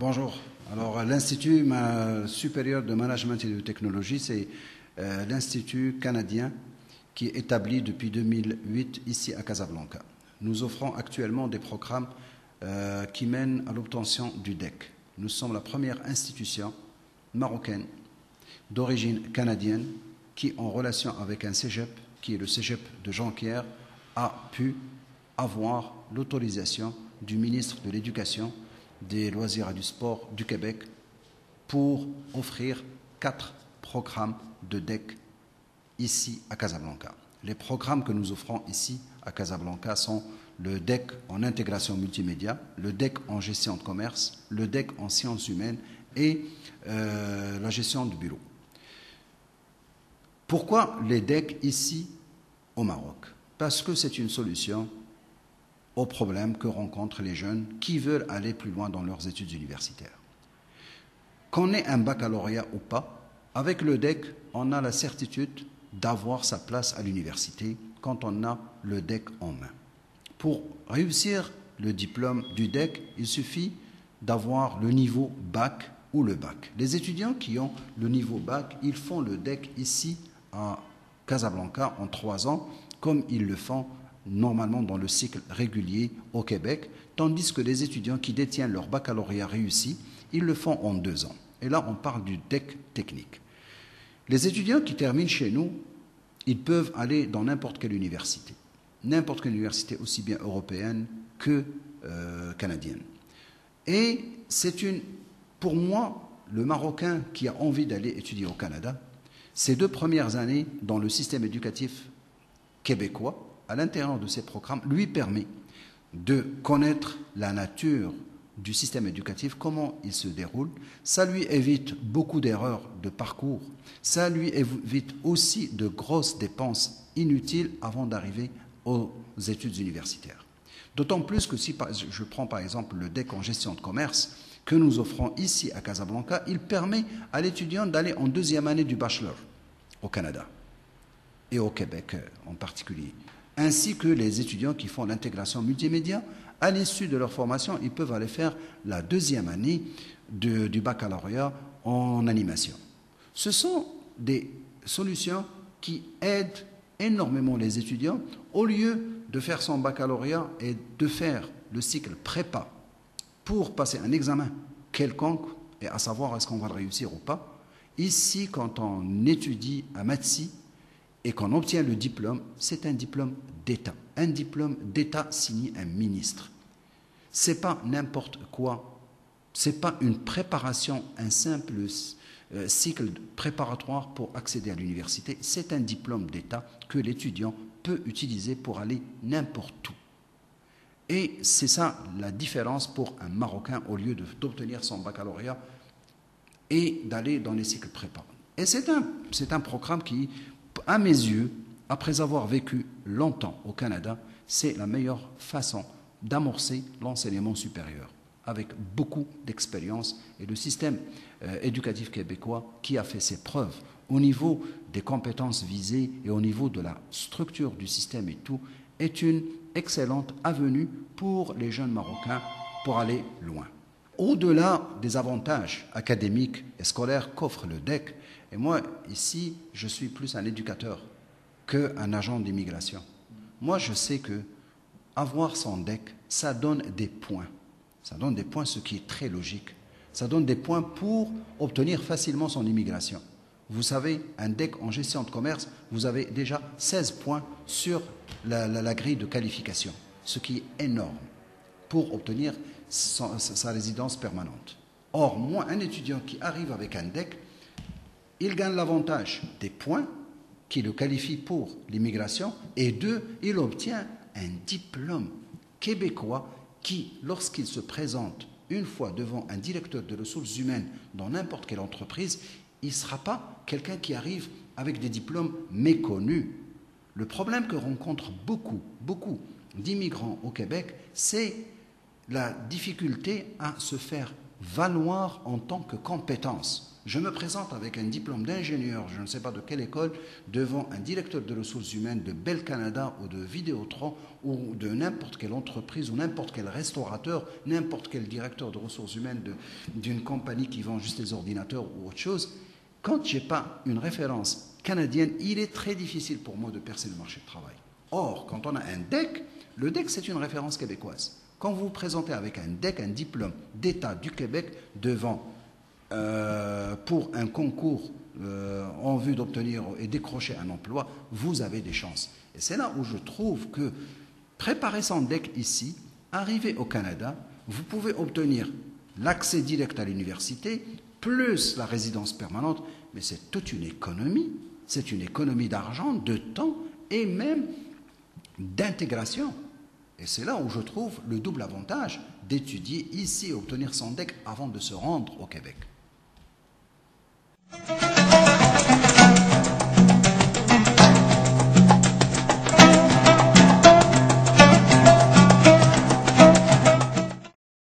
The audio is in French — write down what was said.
Bonjour. Alors, l'Institut supérieur de management et de technologie, c'est l'Institut canadien qui est établi depuis 2008 ici à Casablanca. Nous offrons actuellement des programmes qui mènent à l'obtention du DEC. Nous sommes la première institution marocaine d'origine canadienne qui, en relation avec un cégep, qui est le cégep de Jonquière, a pu avoir l'autorisation du ministre de l'Éducation, des loisirs et du sport du Québec pour offrir 4 programmes de DEC ici à Casablanca. Les programmes que nous offrons ici à Casablanca sont le DEC en intégration multimédia, le DEC en gestion de commerce, le DEC en sciences humaines et la gestion du bureau. Pourquoi les DEC ici au Maroc? Parce que c'est une solution aux problèmes que rencontrent les jeunes qui veulent aller plus loin dans leurs études universitaires. Qu'on ait un baccalauréat ou pas, avec le DEC, on a la certitude d'avoir sa place à l'université quand on a le DEC en main. Pour réussir le diplôme du DEC, il suffit d'avoir le niveau bac ou le bac. Les étudiants qui ont le niveau bac, ils font le DEC ici à Casablanca en 3 ans, comme ils le font normalement dans le cycle régulier au Québec, tandis que les étudiants qui détiennent leur baccalauréat réussi, ils le font en 2 ans. Et là, on parle du DEC technique. Les étudiants qui terminent chez nous, ils peuvent aller dans n'importe quelle université, aussi bien européenne que canadienne. Et pour moi, le Marocain qui a envie d'aller étudier au Canada, ces 2 premières années dans le système éducatif québécois, à l'intérieur de ces programmes, lui permet de connaître la nature du système éducatif, comment il se déroule. Ça lui évite beaucoup d'erreurs de parcours. Ça lui évite aussi de grosses dépenses inutiles avant d'arriver aux études universitaires. D'autant plus que si je prends par exemple le DEC en gestion de commerce que nous offrons ici à Casablanca, il permet à l'étudiant d'aller en 2e année du bachelor au Canada et au Québec en particulier, ainsi que les étudiants qui font l'intégration multimédia. À l'issue de leur formation, ils peuvent aller faire la 2e année du baccalauréat en animation. Ce sont des solutions qui aident énormément les étudiants au lieu de faire son baccalauréat et de faire le cycle prépa pour passer un examen quelconque et à savoir est-ce qu'on va le réussir ou pas. Ici, quand on étudie à Maths et qu'on obtient le diplôme, c'est un diplôme d'État. Un diplôme d'État signé un ministre. Ce n'est pas n'importe quoi. Ce n'est pas une préparation, un simple cycle préparatoire pour accéder à l'université. C'est un diplôme d'État que l'étudiant peut utiliser pour aller n'importe où. Et c'est ça la différence pour un Marocain au lieu d'obtenir son baccalauréat et d'aller dans les cycles prépa. Et c'est un programme qui, à mes yeux, après avoir vécu longtemps au Canada, c'est la meilleure façon d'amorcer l'enseignement supérieur, avec beaucoup d'expérience. Et le système éducatif québécois, qui a fait ses preuves au niveau des compétences visées et au niveau de la structure du système et tout, est une excellente avenue pour les jeunes Marocains pour aller loin. Au-delà des avantages académiques et scolaires qu'offre le DEC, et moi, ici, je suis plus un éducateur qu'un agent d'immigration. Moi, je sais que avoir son DEC, ça donne des points. Ça donne des points, ce qui est très logique. Ça donne des points pour obtenir facilement son immigration. Vous savez, un DEC en gestion de commerce, vous avez déjà 16 points sur la grille de qualification, ce qui est énorme pour obtenir sa résidence permanente. Or, moi, un étudiant qui arrive avec un DEC, il gagne l'avantage des points qui le qualifient pour l'immigration et 2, il obtient un diplôme québécois qui, lorsqu'il se présente une fois devant un directeur de ressources humaines dans n'importe quelle entreprise, il ne sera pas quelqu'un qui arrive avec des diplômes méconnus. Le problème que rencontrent beaucoup d'immigrants au Québec, c'est la difficulté à se faire valoir en tant que compétence. Je me présente avec un diplôme d'ingénieur, je ne sais pas de quelle école, devant un directeur de ressources humaines de Bell Canada ou de Vidéotron ou de n'importe quelle entreprise ou n'importe quel restaurateur, n'importe quel directeur de ressources humaines d'une compagnie qui vend juste des ordinateurs ou autre chose. Quand je n'ai pas une référence canadienne, il est très difficile pour moi de percer le marché du travail. Or, quand on a un DEC, le DEC c'est une référence québécoise. Quand vous vous présentez avec un DEC, un diplôme d'État du Québec devant pour un concours en vue d'obtenir et décrocher un emploi, vous avez des chances. Et c'est là où je trouve que préparer son DEC ici, arriver au Canada, vous pouvez obtenir l'accès direct à l'université, plus la résidence permanente, mais c'est toute une économie. C'est une économie d'argent, de temps et même d'intégration. Et c'est là où je trouve le double avantage d'étudier ici et obtenir son DEC avant de se rendre au Québec.